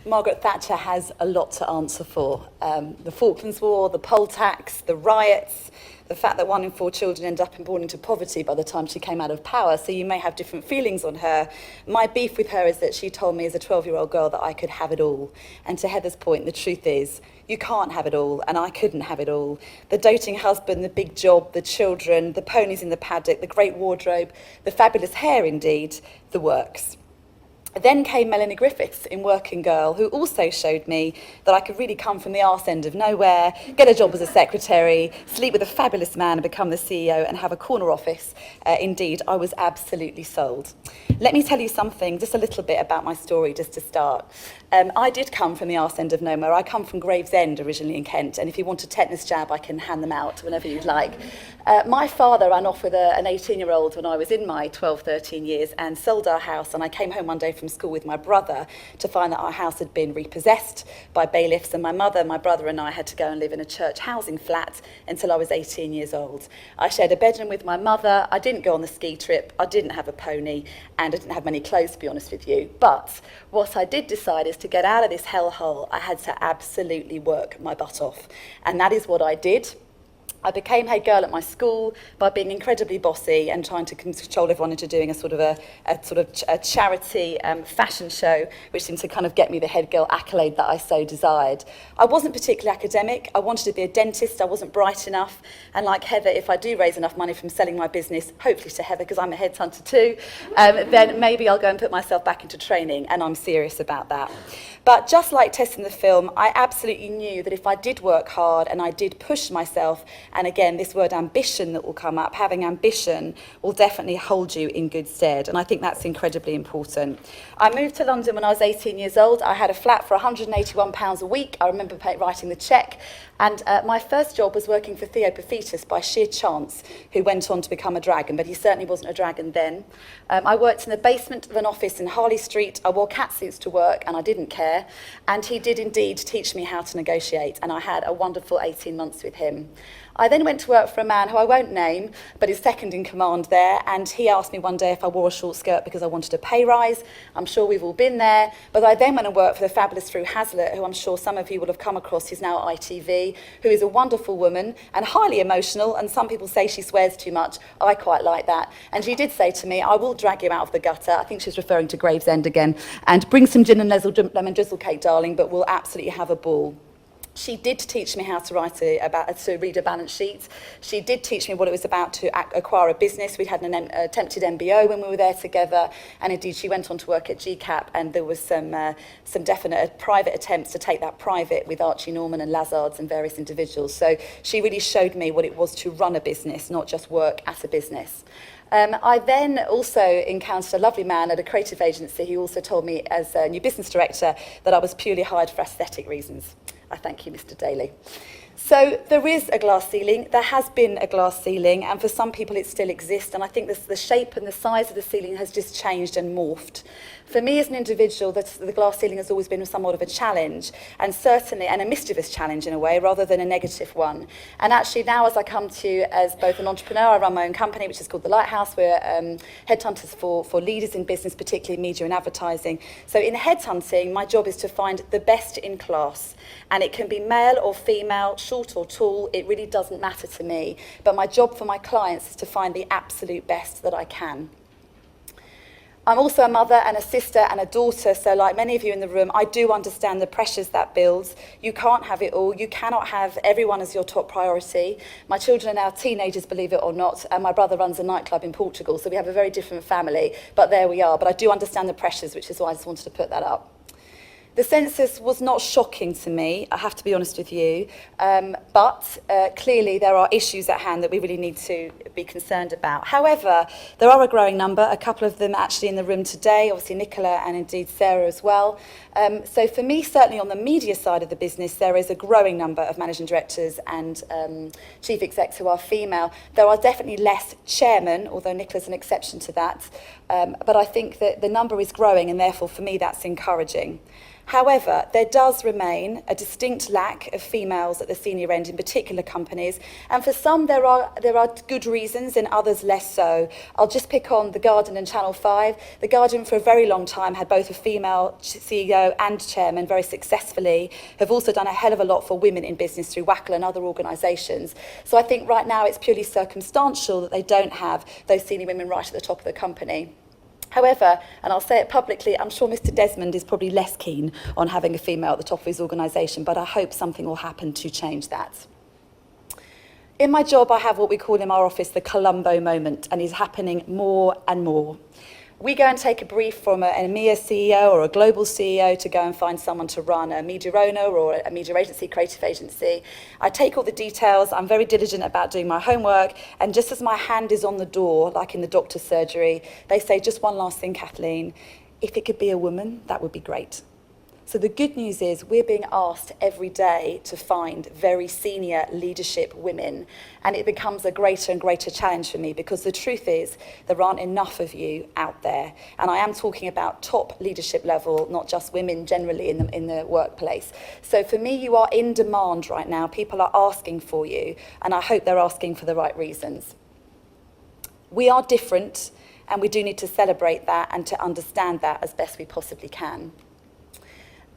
Margaret Thatcher has a lot to answer for. The Falklands War, the poll tax, the riots, the fact that 1 in 4 children end up born into poverty by the time she came out of power, so you may have different feelings on her. My beef with her is that she told me as a 12-year-old girl that I could have it all. And to Heather's point, the truth is, you can't have it all, and I couldn't have it all. The doting husband, the big job, the children, the ponies in the paddock, the great wardrobe, the fabulous hair indeed, the works. Then came Melanie Griffiths in Working Girl, who also showed me that I could really come from the arse end of nowhere, get a job as a secretary, sleep with a fabulous man and become the CEO and have a corner office. Indeed, I was absolutely sold. Let me tell you something, just a little bit about my story, just to start. I did come from the arse end of nowhere. I come from Gravesend, originally in Kent, and if you want a tetanus jab, I can hand them out whenever you'd like. My father ran off with an 18-year-old when I was in my 12, 13 years and sold our house, and I came home one day from school with my brother to find that our house had been repossessed by bailiffs, and my mother, my brother and I had to go and live in a church housing flat until I was 18 years old. I shared a bedroom with my mother, I didn't go on the ski trip, I didn't have a pony, and I didn't have many clothes, to be honest with you. But what I did decide is to get out of this hellhole, I had to absolutely work my butt off. And that is what I did. I became head girl at my school by being incredibly bossy and trying to control everyone into doing a charity fashion show, which seemed to kind of get me the head girl accolade that I so desired. I wasn't particularly academic. I wanted to be a dentist. I wasn't bright enough. And like Heather, if I do raise enough money from selling my business, hopefully to Heather, because I'm a headhunter too, then maybe I'll go and put myself back into training, and I'm serious about that. But just like Tess in the film, I absolutely knew that if I did work hard and I did push myself, and again, this word ambition that will come up, having ambition will definitely hold you in good stead. And I think that's incredibly important. I moved to London when I was 18 years old. I had a flat for £181 a week. I remember writing the cheque. And my first job was working for Theo Paphitis by sheer chance, who went on to become a dragon, but he certainly wasn't a dragon then. I worked in the basement of an office in Harley Street. I wore catsuits to work, and I didn't care. And he did indeed teach me how to negotiate, and I had a wonderful 18 months with him. I then went to work for a man who I won't name, but is second in command there, and he asked me one day if I wore a short skirt because I wanted a pay rise. I'm sure we've all been there, but I then went and worked for the fabulous Fru Hazlitt, who I'm sure some of you will have come across, who's now at ITV, who is a wonderful woman and highly emotional, and some people say she swears too much. I quite like that. And she did say to me, I will drag you out of the gutter, I think she's referring to Gravesend again, and bring some gin and lemon drizzle cake, darling, but we'll absolutely have a ball. She did teach me how to read a balance sheet. She did teach me what it was about to acquire a business. We had an attempted MBO when we were there together, and indeed she went on to work at GCAP, and there was some definite private attempts to take that private with Archie Norman and Lazards and various individuals. So she really showed me what it was to run a business, not just work at a business. I then also encountered a lovely man at a creative agency who also told me as a new business director that I was purely hired for aesthetic reasons. I thank you, Mr. Daly. So there is a glass ceiling, there has been a glass ceiling, and for some people it still exists, and I think the shape and the size of the ceiling has just changed and morphed. For me as an individual, the glass ceiling has always been somewhat of a challenge, and certainly, and a mischievous challenge in a way, rather than a negative one. And actually now as I come to you as both an entrepreneur, I run my own company, which is called the Lighthouse. We're headhunters for leaders in business, particularly media and advertising. So in headhunting, my job is to find the best in class, and it can be male or female, short or tall, it really doesn't matter to me. But my job for my clients is to find the absolute best that I can. I'm also a mother and a sister and a daughter, so like many of you in the room, I do understand the pressures that builds. You can't have it all. You cannot have everyone as your top priority. My children are now teenagers, believe it or not, and my brother runs a nightclub in Portugal, so we have a very different family, but there we are. But I do understand the pressures, which is why I just wanted to put that up. The census was not shocking to me, I have to be honest with you, but clearly there are issues at hand that we really need to be concerned about. However, there are a growing number, a couple of them actually in the room today, obviously Nicola and indeed Sarah as well. So for me, certainly on the media side of the business, there is a growing number of managing directors and chief execs who are female. There are definitely less chairmen, although Nicola's an exception to that, but I think that the number is growing, and therefore for me that's encouraging. However, there does remain a distinct lack of females at the senior end in particular companies, and for some there are good reasons, and others less so. I'll just pick on The Guardian and Channel 5. The Guardian for a very long time had both a female CEO and chairman very successfully, have also done a hell of a lot for women in business through WACL and other organisations. So I think right now it's purely circumstantial that they don't have those senior women right at the top of the company. However, and I'll say it publicly, I'm sure Mr. Desmond is probably less keen on having a female at the top of his organisation, but I hope something will happen to change that. In my job, I have what we call in our office the Columbo moment, and it's happening more and more. We go and take a brief from an EMEA CEO or a global CEO to go and find someone to run a media owner or a media agency, creative agency. I take all the details, I'm very diligent about doing my homework, and just as my hand is on the door, like in the doctor's surgery, they say, just one last thing, Kathleen, if it could be a woman, that would be great. So the good news is we're being asked every day to find very senior leadership women, and it becomes a greater and greater challenge for me because the truth is there aren't enough of you out there. And I am talking about top leadership level, not just women generally in the workplace. So for me, you are in demand right now. People are asking for you, and I hope they're asking for the right reasons. We are different, and we do need to celebrate that and to understand that as best we possibly can.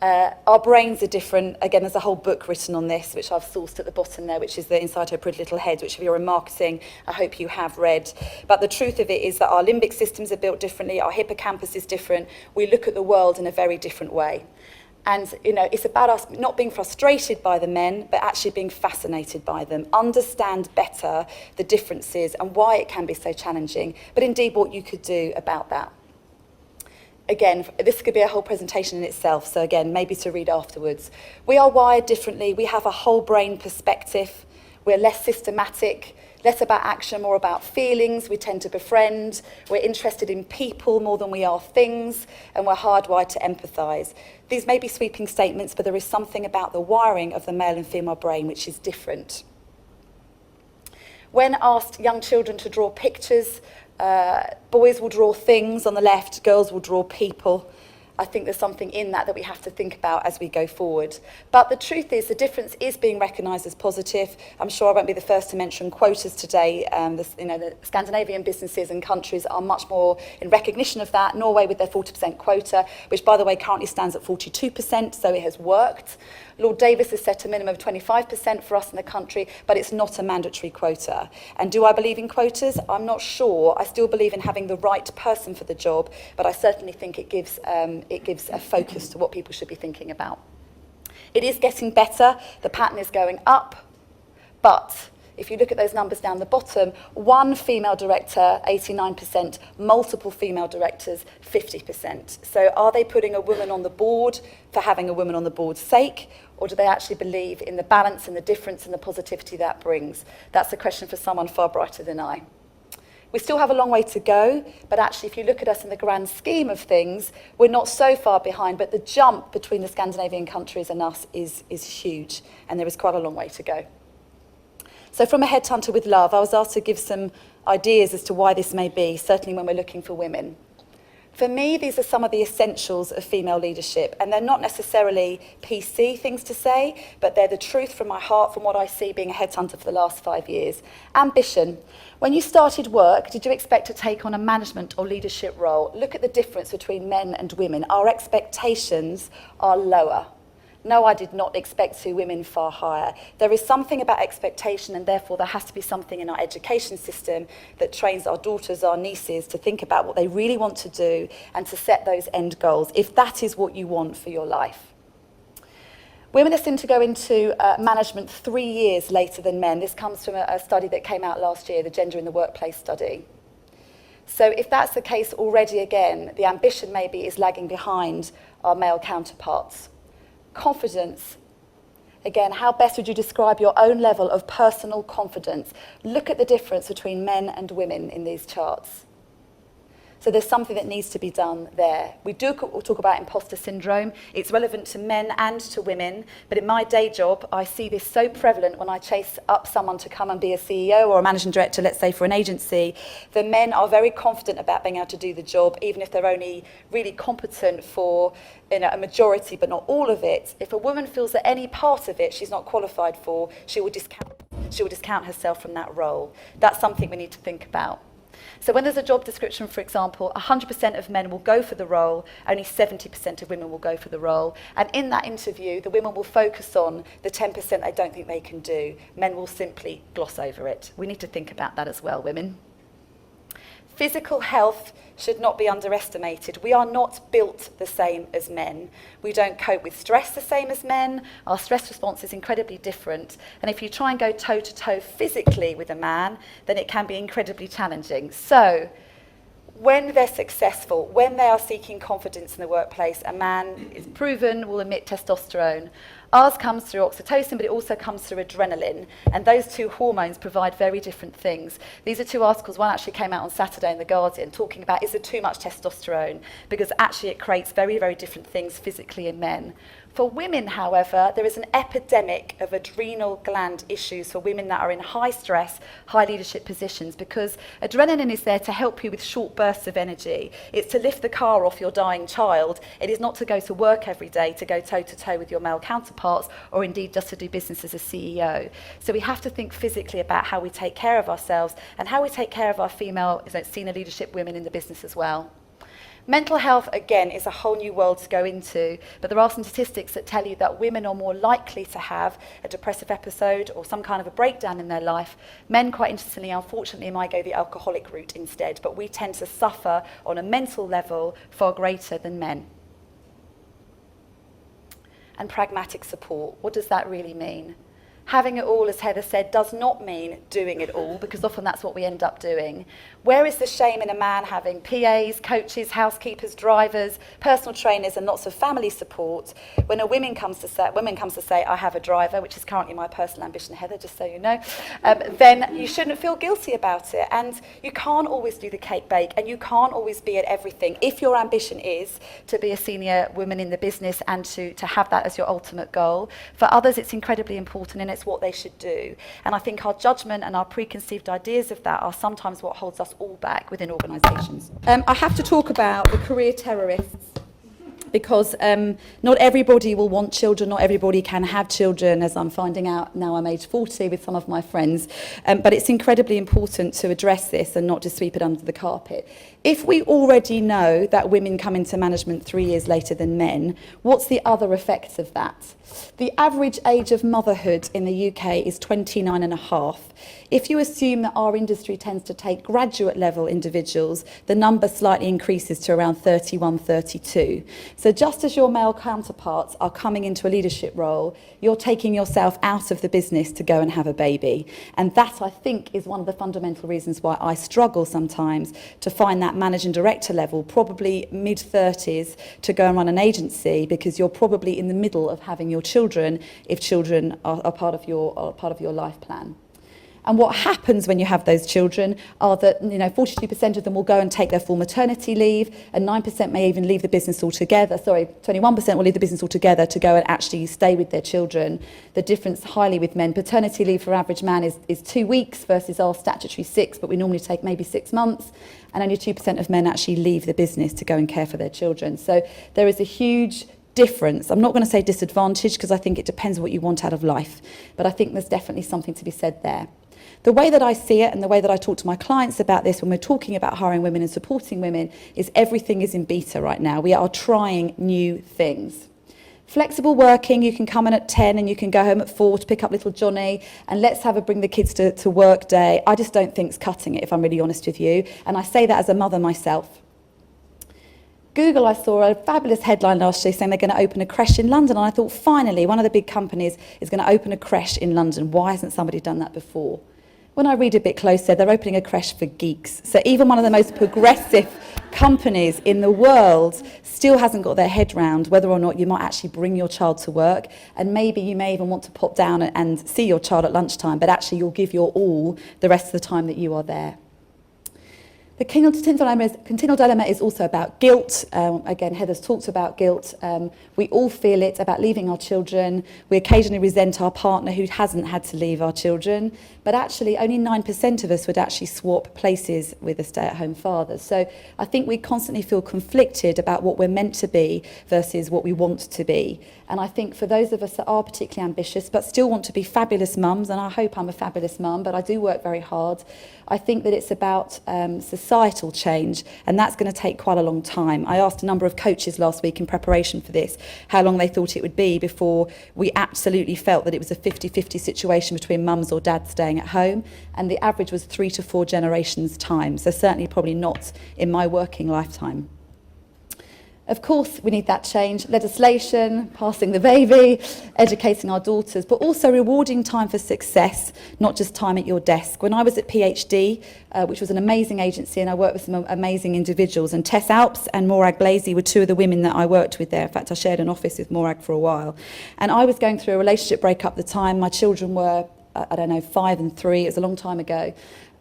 Our brains are different. Again, there's a whole book written on this, which I've sourced at the bottom there, which is the Inside Her Pretty Little Head, which if you're in marketing, I hope you have read. But the truth of it is that our limbic systems are built differently, our hippocampus is different, we look at the world in a very different way. And, you know, it's about us not being frustrated by the men, but actually being fascinated by them, understand better the differences and why it can be so challenging, but indeed what you could do about that. Again, this could be a whole presentation in itself, so again, maybe to read afterwards. We are wired differently. We have a whole brain perspective. We're less systematic, less about action, more about feelings. We tend to befriend. We're interested in people more than we are things, and we're hardwired to empathise. These may be sweeping statements, but there is something about the wiring of the male and female brain which is different. When asked young children to draw pictures, boys will draw things on the left, girls will draw people. I think there's something in that we have to think about as we go forward. But the truth is, the difference is being recognised as positive. I'm sure I won't be the first to mention quotas today. The Scandinavian businesses and countries are much more in recognition of that. Norway with their 40% quota, which by the way currently stands at 42%, so it has worked. Lord Davis has set a minimum of 25% for us in the country, but it's not a mandatory quota. And do I believe in quotas? I'm not sure. I still believe in having the right person for the job, but I certainly think it gives a focus to what people should be thinking about. It is getting better. The pattern is going up, but if you look at those numbers down the bottom, one female director, 89%, multiple female directors, 50%. So are they putting a woman on the board for having a woman on the board's sake, or do they actually believe in the balance and the difference and the positivity that brings? That's a question for someone far brighter than I. We still have a long way to go, but actually if you look at us in the grand scheme of things, we're not so far behind, but the jump between the Scandinavian countries and us is huge, and there is quite a long way to go. So from a headhunter with love, I was asked to give some ideas as to why this may be, certainly when we're looking for women. For me, these are some of the essentials of female leadership, and they're not necessarily PC things to say, but they're the truth from my heart, from what I see being a headhunter for the last 5 years. Ambition. When you started work, did you expect to take on a management or leadership role? Look at the difference between men and women. Our expectations are lower. No, I did not expect to, women far higher. There is something about expectation, and therefore there has to be something in our education system that trains our daughters, our nieces to think about what they really want to do and to set those end goals, if that is what you want for your life. Women are seen to go into management 3 years later than men. This comes from a study that came out last year, the Gender in the Workplace study. So if that's the case already, again, the ambition maybe is lagging behind our male counterparts. Confidence. Again, how best would you describe your own level of personal confidence? Look at the difference between men and women in these charts. So there's something that needs to be done there. We do talk about imposter syndrome. It's relevant to men and to women, but in my day job, I see this so prevalent when I chase up someone to come and be a CEO or a managing director, let's say for an agency. The men are very confident about being able to do the job, even if they're only really competent for a majority, but not all of it. If a woman feels that any part of it she's not qualified for, she will discount herself from that role. That's something we need to think about. So when there's a job description, for example, 100% of men will go for the role, only 70% of women will go for the role. And in that interview, the women will focus on the 10% they don't think they can do. Men will simply gloss over it. We need to think about that as well, women. Physical health should not be underestimated. We are not built the same as men. We don't cope with stress the same as men. Our stress response is incredibly different. And if you try and go toe-to-toe physically with a man, then it can be incredibly challenging. So when they're successful, when they are seeking confidence in the workplace, a man is proven will emit testosterone. Ours comes through oxytocin, but it also comes through adrenaline. And those two hormones provide very different things. These are two articles. One actually came out on Saturday in The Guardian talking about, is there too much testosterone? Because actually it creates very, very different things physically in men. For women, however, there is an epidemic of adrenal gland issues for women that are in high stress, high leadership positions, because adrenaline is there to help you with short bursts of energy. It's to lift the car off your dying child. It is not to go to work every day, to go toe-to-toe with your male counterparts, or indeed just to do business as a CEO. So we have to think physically about how we take care of ourselves and how we take care of our female senior leadership women in the business as well. Mental health, again, is a whole new world to go into, but there are some statistics that tell you that women are more likely to have a depressive episode or some kind of a breakdown in their life. Men, quite interestingly, unfortunately, might go the alcoholic route instead, but we tend to suffer on a mental level far greater than men. And pragmatic support, what does that really mean? Having it all, as Heather said, does not mean doing it all, because often that's what we end up doing. Where is the shame in a man having PAs, coaches, housekeepers, drivers, personal trainers, and lots of family support when a woman comes to say, I have a driver, which is currently my personal ambition, Heather, just so you know, then you shouldn't feel guilty about it. And you can't always do the cake bake, and you can't always be at everything. If your ambition is to be a senior woman in the business and to have that as your ultimate goal, for others it's incredibly important, and it's what they should do. And I think our judgment and our preconceived ideas of that are sometimes what holds us all back within organisations. I have to talk about the career terrorists, because not everybody will want children, not everybody can have children, as I'm finding out now I'm age 40 with some of my friends. But it's incredibly important to address this and not just sweep it under the carpet. If we already know that women come into management 3 years later than men, what's the other effects of that? The average age of motherhood in the UK is 29 and a half. If you assume that our industry tends to take graduate level individuals, the number slightly increases to around 31, 32. So just as your male counterparts are coming into a leadership role, you're taking yourself out of the business to go and have a baby. And that, I think, is one of the fundamental reasons why I struggle sometimes to find that managing director level, probably mid-30s, to go and run an agency, because you're probably in the middle of having your children, if children are part of your life plan. And what happens when you have those children are that 42% of them will go and take their full maternity leave, and 9% may even leave the business altogether. 21% will leave the business altogether to go and actually stay with their children. The difference highly with men. Paternity leave for average man is 2 weeks versus our statutory 6, but we normally take maybe 6 months. And only 2% of men actually leave the business to go and care for their children. So there is a huge difference. I'm not going to say disadvantage, because I think it depends what you want out of life. But I think there's definitely something to be said there. The way that I see it and the way that I talk to my clients about this when we're talking about hiring women and supporting women is everything is in beta right now. We are trying new things. Flexible working, you can come in at 10 and you can go home at 4 to pick up little Johnny, and let's have a bring the kids to work day. I just don't think it's cutting it, if I'm really honest with you. And I say that as a mother myself. Google, I saw a fabulous headline last year saying they're going to open a creche in London. And I thought, finally, one of the big companies is going to open a creche in London. Why hasn't somebody done that before? When I read a bit closer, they're opening a creche for geeks. So even one of the most progressive companies in the world still hasn't got their head round whether or not you might actually bring your child to work. And maybe you may even want to pop down and see your child at lunchtime, but actually you'll give your all the rest of the time that you are there. The continual dilemma is also about guilt. Again, Heather's talked about guilt. We all feel it about leaving our children. We occasionally resent our partner who hasn't had to leave our children. But actually, only 9% of us would actually swap places with a stay-at-home father. So I think we constantly feel conflicted about what we're meant to be versus what we want to be. And I think for those of us that are particularly ambitious but still want to be fabulous mums, and I hope I'm a fabulous mum, but I do work very hard, I think that it's about societal change, and that's going to take quite a long time. I asked a number of coaches last week in preparation for this how long they thought it would be before we absolutely felt that it was a 50-50 situation between mums or dads staying at home, and the average was 3 to 4 generations' time, so certainly probably not in my working lifetime. Of course, we need that change, legislation, passing the baby, educating our daughters, but also rewarding time for success, not just time at your desk. When I was at PhD, which was an amazing agency, and I worked with some amazing individuals, and Tess Alps and Morag Blazy were two of the women that I worked with there. In fact, I shared an office with Morag for a while. And I was going through a relationship breakup at the time. My children were, 5 and 3. It was a long time ago.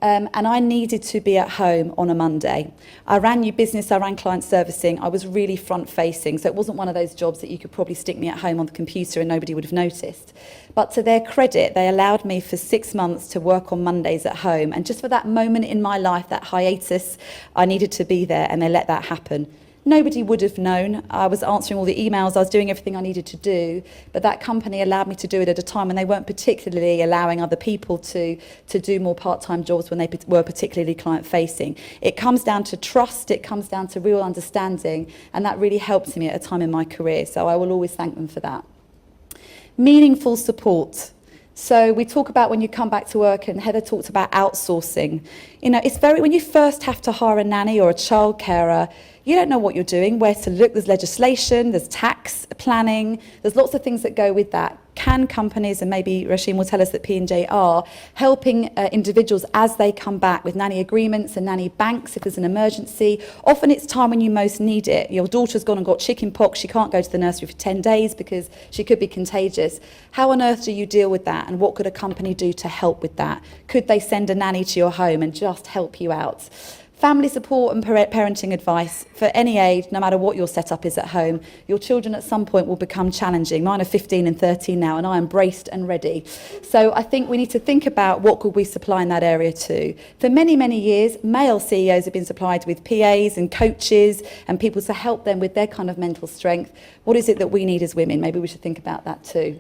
And I needed to be at home on a Monday. I ran new business, I ran client servicing, I was really front-facing, so it wasn't one of those jobs that you could probably stick me at home on the computer and nobody would have noticed. But to their credit, they allowed me for 6 months to work on Mondays at home, and just for that moment in my life, that hiatus, I needed to be there, and they let that happen. Nobody would have known. I was answering all the emails, I was doing everything I needed to do, but that company allowed me to do it at a time when they weren't particularly allowing other people to do more part-time jobs when they were particularly client-facing. It comes down to trust, it comes down to real understanding, and that really helped me at a time in my career, so I will always thank them for that. Meaningful support. So we talk about when you come back to work, and Heather talked about outsourcing. You know, it's when you first have to hire a nanny or a child carer, you don't know what you're doing, where to look. There's legislation, there's tax planning, there's lots of things that go with that. Can companies, and maybe Rasheen will tell us that P&J are, helping individuals as they come back with nanny agreements and nanny banks if there's an emergency. Often it's time when you most need it. Your daughter's gone and got chicken pox, she can't go to the nursery for 10 days because she could be contagious. How on earth do you deal with that, and what could a company do to help with that? Could they send a nanny to your home and just help you out? Family support and parenting advice for any age, no matter what your setup is at home. Your children at some point will become challenging. Mine are 15 and 13 now, and I am braced and ready. So I think we need to think about what could we supply in that area too. For many, many years, male CEOs have been supplied with PAs and coaches and people to help them with their kind of mental strength. What is it that we need as women? Maybe we should think about that too.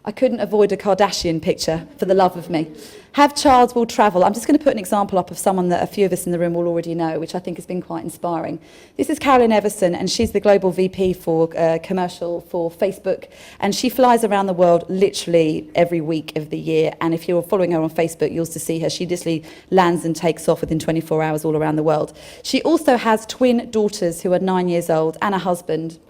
I couldn't avoid a Kardashian picture, for the love of me. Have child will travel. I'm just going to put an example up of someone that a few of us in the room will already know, which I think has been quite inspiring. This is Carolyn Everson, and she's the global VP for commercial for Facebook, and she flies around the world literally every week of the year, and if you're following her on Facebook, you'll see her. She literally lands and takes off within 24 hours all around the world. She also has twin daughters who are 9 years old and a husband.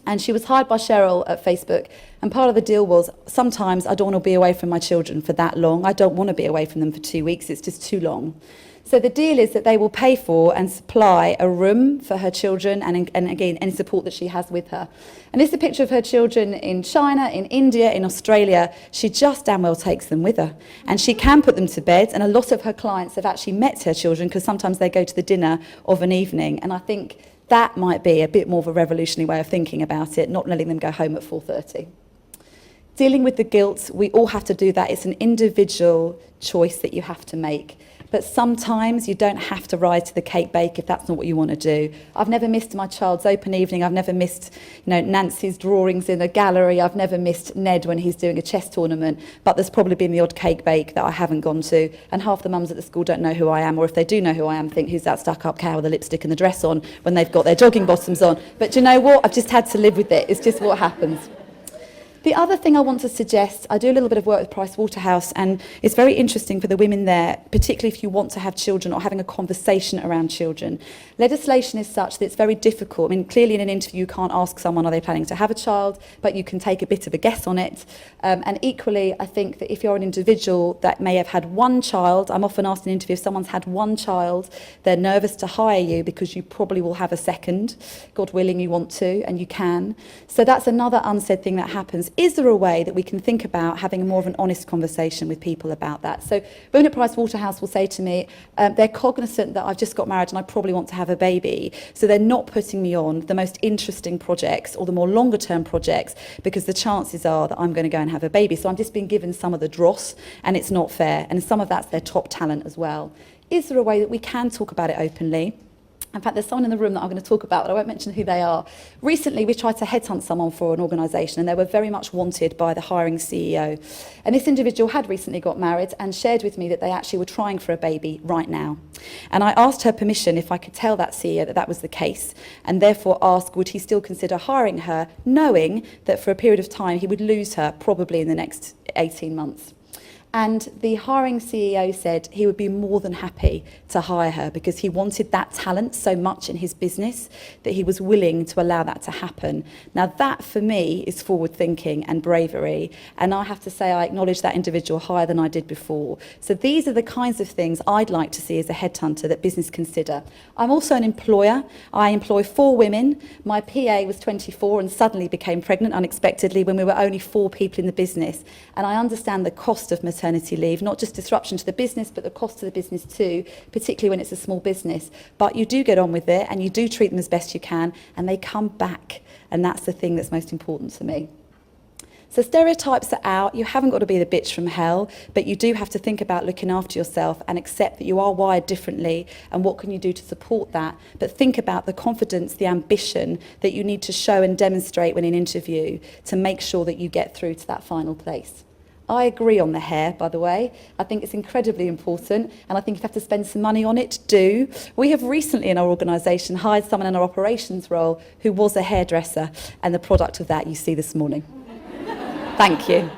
And she was hired by Cheryl at Facebook. And part of the deal was, sometimes I don't want to be away from my children for that long. I don't want to be away from them for 2 weeks. It's just too long. So the deal is that they will pay for and supply a room for her children and again, any support that she has with her. And this is a picture of her children in China, in India, in Australia. She just damn well takes them with her. And she can put them to bed. And a lot of her clients have actually met her children because sometimes they go to the dinner of an evening. And I think that might be a bit more of a revolutionary way of thinking about it, not letting them go home at 4:30. Dealing with the guilt, we all have to do that. It's an individual choice that you have to make. But sometimes you don't have to ride to the cake bake if that's not what you want to do. I've never missed my child's open evening. I've never missed, Nancy's drawings in a gallery. I've never missed Ned when he's doing a chess tournament. But there's probably been the odd cake bake that I haven't gone to. And half the mums at the school don't know who I am. Or if they do know who I am, think, who's that stuck-up cow with the lipstick and the dress on when they've got their jogging bottoms on. But do you know what? I've just had to live with it. It's just what happens. The other thing I want to suggest, I do a little bit of work with Price Waterhouse, and it's very interesting for the women there, particularly if you want to have children or having a conversation around children. Legislation is such that it's very difficult. I mean, clearly in an interview you can't ask someone, are they planning to have a child, but you can take a bit of a guess on it. And equally, I think that if you're an individual that may have had one child, I'm often asked in an interview, if someone's had one child, they're nervous to hire you because you probably will have a second. God willing, you want to, and you can. So that's another unsaid thing that happens. is there a way that we can think about having more of an honest conversation with people about that? So women at Pricewaterhouse will say to me, they're cognizant that I've just got married and I probably want to have a baby, so they're not putting me on the most interesting projects or the more longer term projects because the chances are that I'm going to go and have a baby. So I'm just being given some of the dross, and it's not fair, and some of that's their top talent as well. Is there a way that we can talk about it openly? In fact, there's someone in the room that I'm going to talk about, but I won't mention who they are. Recently, we tried to headhunt someone for an organisation, and they were very much wanted by the hiring CEO. And this individual had recently got married and shared with me that they actually were trying for a baby right now. And I asked her permission if I could tell that CEO that that was the case, and therefore ask would he still consider hiring her, knowing that for a period of time he would lose her probably in the next 18 months. And the hiring CEO said he would be more than happy to hire her because he wanted that talent so much in his business that he was willing to allow that to happen. Now that for me is forward thinking and bravery, and I have to say I acknowledge that individual higher than I did before. So these are the kinds of things I'd like to see as a headhunter that business consider. I'm also an employer. I employ 4 women. My PA was 24 and suddenly became pregnant unexpectedly when we were only 4 people in the business, and I understand the cost of maternity leave, not just disruption to the business, but the cost to the business too, particularly when it's a small business. But you do get on with it and you do treat them as best you can, and they come back. And that's the thing that's most important to me. So stereotypes are out. You haven't got to be the bitch from hell, but you do have to think about looking after yourself and accept that you are wired differently and what can you do to support that. But think about the confidence, the ambition that you need to show and demonstrate when in an interview to make sure that you get through to that final place. I agree on the hair, by the way. I think it's incredibly important, and I think if you have to spend some money on it, do. We have recently in our organisation hired someone in our operations role who was a hairdresser, and the product of that you see this morning. Thank you.